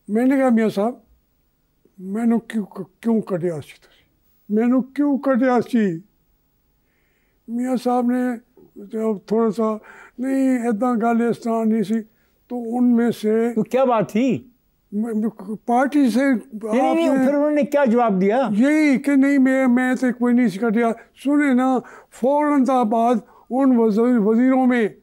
मैंने कहा मियाँ साहब मैनू क्यों कढ़िया सी तुसीं मैनू क्यों कढ़िया सी। मियाँ साहब ने जब थोड़ा सा नहीं इदा गल इस तरह नहीं सी तो उनमें से तो क्या बात थी पार्टी से नहीं, फिर उन्होंने क्या जवाब दिया? यही कि नहीं मैं तो कोई नहीं कढ़िया। सुने ना फौरन बाद उन वजीरों में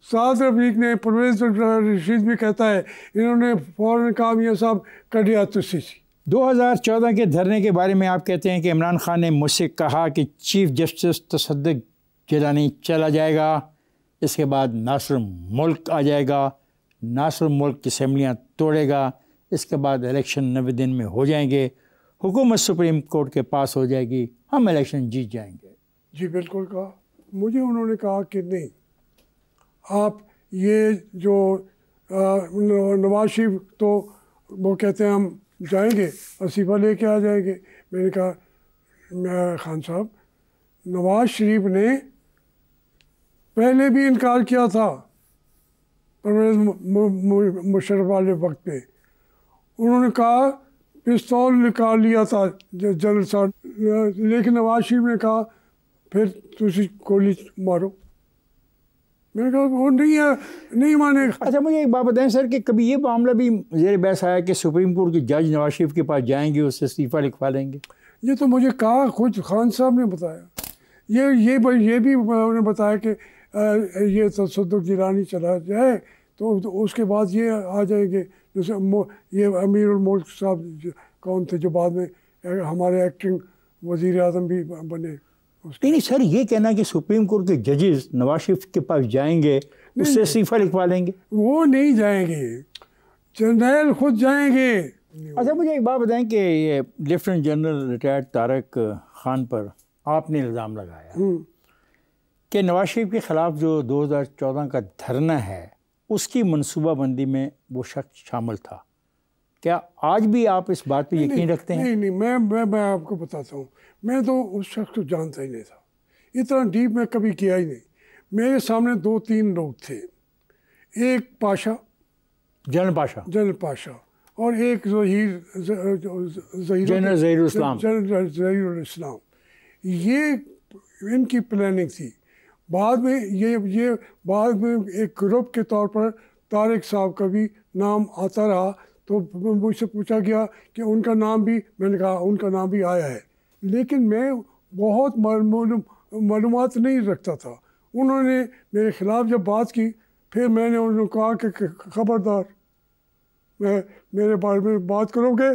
साद रफीक ने परवेज रशीद भी कहता है इन्होंने फौरन कहा मियाँ साहब कढ़िया तुसी सी। 2014 के धरने के बारे में आप कहते हैं कि इमरान खान ने मुझसे कहा कि चीफ जस्टिस तसद्दुक़ जिलानी चला जाएगा, इसके बाद नासिर मुल्क आ जाएगा, नासिर मुल्क की असम्बलियाँ तोड़ेगा, इसके बाद इलेक्शन 90 दिन में हो जाएंगे, हुकूमत सुप्रीम कोर्ट के पास हो जाएगी, हम इलेक्शन जीत जाएंगे। जी बिल्कुल कहा। मुझे उन्होंने कहा कि नहीं आप ये जो नवाज शरीफ तो वो कहते हैं हम जाएंगे अस्तीफ़ा लेके आ जाएंगे। मैंने कहा मैं खान साहब नवाज शरीफ ने पहले भी इनकार किया था परवेज़ मुशर्रफ वाले वक्त पे। उन्होंने कहा पिस्तौल निकाल लिया था जनरल साहब, लेकिन नवाज शरीफ ने कहा फिर तुसी गोली मारो। मैंने कहा वो नहीं माने। अच्छा मुझे एक बात बताएं सर कि कभी ये मामला भी ज़ेर बहस आया कि सुप्रीम कोर्ट के जज नवाज शरीफ के पास जाएंगे, उससे इस्तीफ़ा लिखवा लेंगे? ये तो मुझे कहा खुद खान साहब ने बताया। ये भी उन्होंने बताया कि ये तसद्दुक़ जिलानी चला जाए तो उसके बाद ये आ जाएंगे। जैसे ये अमीरुल मुल्क साहब कौन थे जो बाद में हमारे एक्टिंग वज़ीर आज़म भी बने। नहीं सर ये कहना कि सुप्रीम कोर्ट के जजेस नवाज शरीफ के पास जाएंगे उससे इस्तीफ़ा लिखवा लेंगे? वो नहीं जाएंगे, जनरल खुद जाएंगे। अच्छा मुझे एक बात बताएं कि ये lieutenant general retired Tariq Khan पर आपने इल्ज़ाम लगाया कि नवाज शरीफ के ख़िलाफ़ जो 2014 का धरना है उसकी मनसूबाबंदी में वो शख्स शामिल था। क्या आज भी आप इस बात पे यकीन रखते हैं? नहीं मैं आपको बताता हूँ, मैं तो उस शख्स को जानता ही नहीं था, इतना डीप मैं कभी किया ही नहीं। मेरे सामने 2-3 लोग थे, एक पाशा जनरल पाशा और एक जनरल ज़हीरुल इस्लाम। ये इनकी प्लानिंग थी। बाद में ये बाद में एक ग्रुप के तौर पर तारिक साहब का भी नाम आता रहा तो मुझसे पूछा गया कि उनका नाम भी, मैंने कहा उनका नाम भी आया है, लेकिन मैं बहुत मालूमात नहीं रखता था। उन्होंने मेरे ख़िलाफ़ जब बात की फिर मैंने उन्हें कहा कि ख़बरदार मेरे बारे में बात करोगे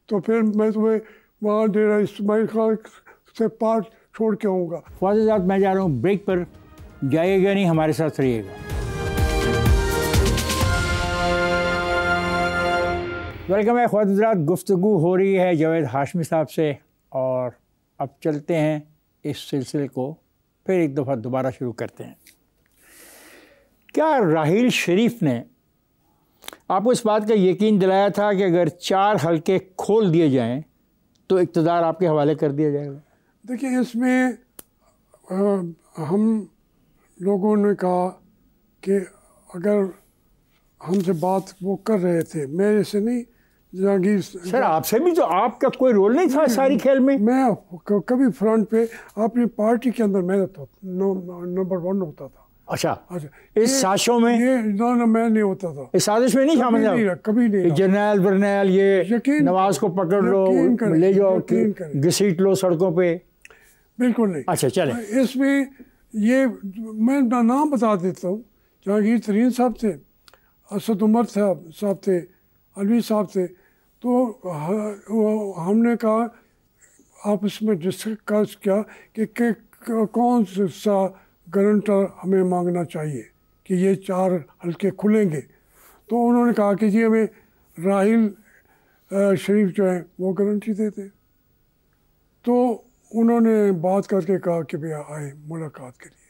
तो फिर मैं तुम्हें वहाँ डेरा इस्माइल खान से पार छोड़ के आऊँगा। ख्वाजा साहब मैं जा रहा हूँ ब्रेक पर, जाइएगा नहीं, हमारे साथ रहिएगा। वेलकम है ख्वाजा, गुफ्तगू हो रही है जावेद हाशमी साहब से और अब चलते हैं इस सिलसिले को फिर एक दफ़ा दोबारा शुरू करते हैं। क्या राहील शरीफ ने आपको इस बात का यकीन दिलाया था कि अगर 4 हलके खोल दिए जाएं तो इक़्तिदार आपके हवाले कर दिया जाएगा? देखिए इसमें हम लोगों ने कहा कि अगर हमसे बात वो कर रहे थे, मेरे से नहीं, जहांगीर सर आपसे भी, तो आपका कोई रोल नहीं था सारी खेल में? मैं कभी फ्रंट पे अपनी पार्टी के अंदर मैं तो नंबर 1 होता था। अच्छा इस साजिशों में ये ना मैं नहीं होता था, इस साजिश में नहीं शामिल था? कभी नहीं। जर्नैल वर्नैल ये नवाज को पकड़ लो, ले जाओ, घसीट लो सड़कों पे? बिल्कुल नहीं। अच्छा चले, इसमें ये मैं नाम बता देता हूँ। जहांगीर तरीन साहब थे, असद उमर साहब थे, अलवी साहब थे। तो हमने कहा आपस में डिस्कस किया कि कौन सा गारंटर हमें मांगना चाहिए कि ये 4 हलके खुलेंगे। तो उन्होंने कहा कि जी हमें राहील शरीफ जो है वो गारंटी देते। तो उन्होंने बात करके कहा कि भैया आए मुलाकात के लिए।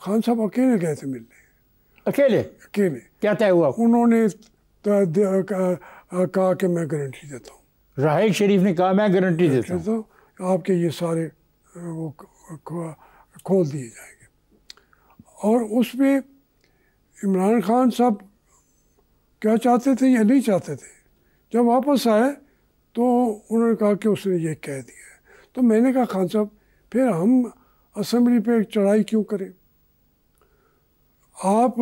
खान साहब अकेले गए थे मिलने। अकेले क्या तय हुआ? उन्होंने कहा कि मैं गारंटी देता हूँ। राहील शरीफ ने कहा मैं गारंटी देता हूँ आपके ये सारे वो खोल दिए जाएंगे। और उसमें इमरान खान साहब क्या चाहते थे या नहीं चाहते थे, जब वापस आए तो उन्होंने कहा कि उसने ये कह दिया है। तो मैंने कहा खान साहब फिर हम असेंबली पे चढ़ाई क्यों करें, आप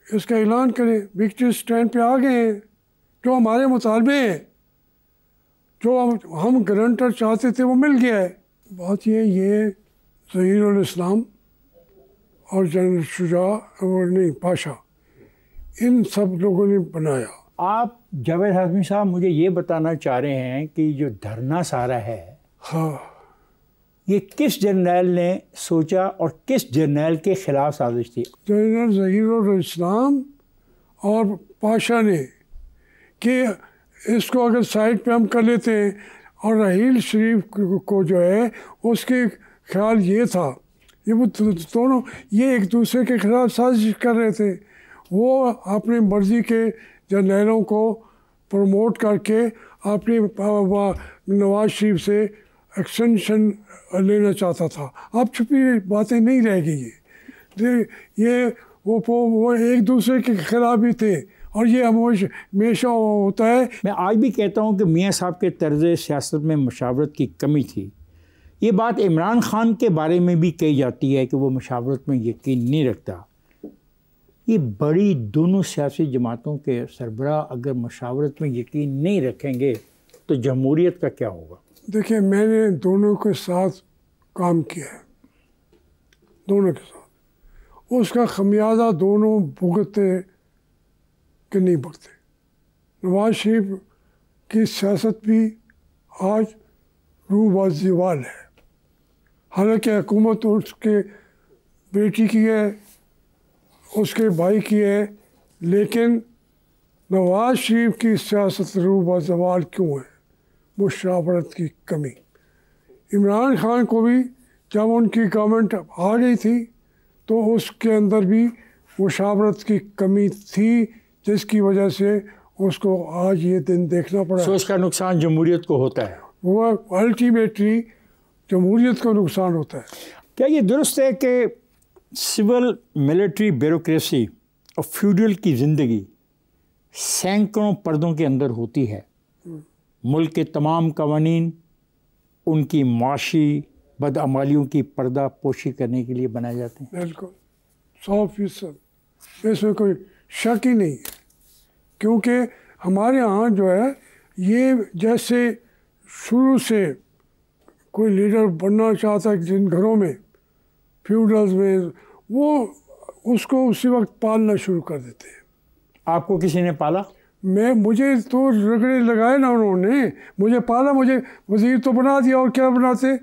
इसका ऐलान करें, विक्ट्री स्टैंड पे आ गए हैं, जो हमारे मुतालबे हैं, जो हम गारंटर चाहते थे वो मिल गया है। बात ये ज़हीरुल इस्लाम और जनरल शुजा और नहीं पाशा, इन सब लोगों ने बनाया। आप जावेद हाशमी साहब मुझे ये बताना चाह रहे हैं कि जो धरना सारा है, हाँ, ये किस जर्नैल ने सोचा और किस जर्नैल के खिलाफ साजिश थी? जनरल ज़हीरुल इस्लाम और पाशा ने कि इसको अगर साइड पे हम कर लेते हैं, और रहील शरीफ को जो है उसके ख्याल ये था, ये वो दोनों ये एक दूसरे के खिलाफ साजिश कर रहे थे। वो अपनी मर्ज़ी के जर्नैलों को प्रमोट करके अपनी नवाज शरीफ से एक्सटेंशन लेना चाहता था। अब छुपी बातें नहीं रह गई ये वो एक दूसरे के खिलाफ भी थे, और ये हमेशा होता है। मैं आज भी कहता हूँ कि मियाँ साहब के तर्ज़ सियासत में मशावरत की कमी थी। ये बात इमरान खान के बारे में भी कही जाती है कि वो मशावरत में यकीन नहीं रखता। ये बड़ी दोनों सियासी जमातों के सरबराह अगर मशावरत में यकीन नहीं रखेंगे तो जमहूरियत का क्या होगा? देखिए, मैंने दोनों के साथ काम किया है, दोनों के साथ, उसका खमियाजा दोनों भुगतते कि नहीं भुगते। नवाज शरीफ की सियासत भी आज रूबाज़ीवाल है, हालांकि हुकूमत उसके बेटी की है, उसके भाई की है, लेकिन नवाज शरीफ की सियासत रूबाज़ीवाल क्यों है? मुशावरत की कमी। इमरान खान को भी जब उनकी गवर्नमेंट आ गई थी तो उसके अंदर भी मुशावरत की कमी थी, जिसकी वजह से उसको आज ये दिन देखना पड़ा। सो इसका नुकसान जमहूरियत को होता है, वो अल्टीमेटली जमहूरियत को नुकसान होता है। क्या ये दुरुस्त है कि सिविल मिलिट्री ब्यूरोक्रेसी और फ्यूडल की ज़िंदगी सैकड़ों पर्दों के अंदर होती है? मुल्क के तमाम कवानीन उनकी माशी बदअमालियों की पर्दा पोशी करने के लिए बनाए जाते हैं। बिल्कुल 100%, इसमें कोई शक ही नहीं है, क्योंकि हमारे यहाँ जो है ये जैसे शुरू से कोई लीडर बनना चाहता है जिन घरों में फ्यूडल्स में, वो उसको उसी वक्त पालना शुरू कर देते हैं। आपको किसी ने पाला? मुझे तो रगड़े लगाए ना उन्होंने, मुझे पाला, मुझे वज़ीर तो बना दिया, और क्या बनाते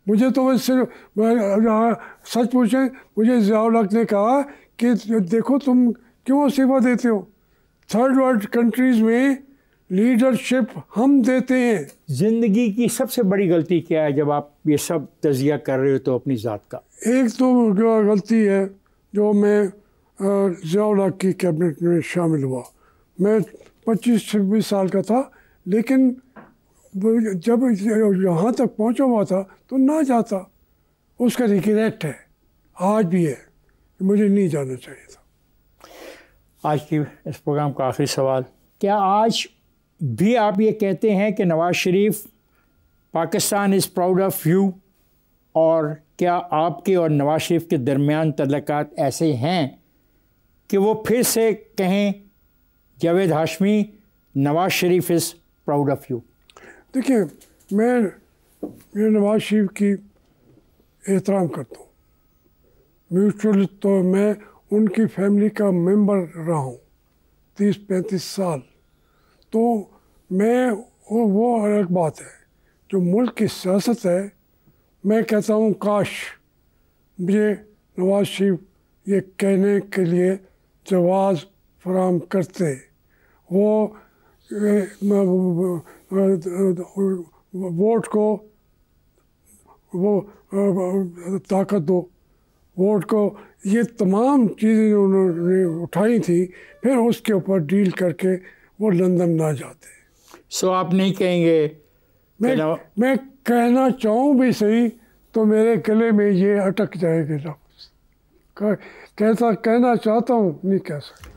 मुझे तो वैसे। सच पूछें, मुझे ज़ियाउल हक ने कहा कि देखो तुम क्यों इस्तीफ़ा देते हो, थर्ड वर्ल्ड कंट्रीज़ में लीडरशिप हम देते हैं। ज़िंदगी की सबसे बड़ी गलती क्या है जब आप ये सब तज़किया कर रहे हो तो अपनी ज़ात का? एक तो गलती है जो मैं ज़ियाउल हक की कैबिनेट में शामिल हुआ। मैं 25-26 साल का था, लेकिन जब यहाँ तक पहुँचा हुआ था तो ना जाता, उसका रिग्रेट है, आज भी है, मुझे नहीं जाना चाहिए था। आज की इस प्रोग्राम का आखिरी सवाल, क्या आज भी आप ये कहते हैं कि Nawaz Sharif Pakistan is proud of you, और क्या आपके और नवाज शरीफ के दरमियान तल्लुकात ऐसे हैं कि वो फिर से कहें Javed Hashmi Nawaz Sharif is proud of you? देखिए, मैं नवाज शरीफ की एहतराम करता हूँ, म्यूचुअल, तो मैं उनकी फैमिली का मेंबर रहा हूँ 30-35 साल, तो मैं वो अलग बात है। जो मुल्क की सियासत है, मैं कहता हूँ काश मुझे नवाज शरीफ ये कहने के लिए जवाज़ फराहम करते, वो वोट को वो ताकत दो, वोट को, ये तमाम चीज़ें उन्होंने उठाई थी, फिर उसके ऊपर डील करके वो लंदन ना जाते। सो आप नहीं कहेंगे? मैं कहना चाहूँ भी सही तो मेरे गले में ये अटक जाएगा लफ्ज़, कहना चाहता हूँ, नहीं कह सकता।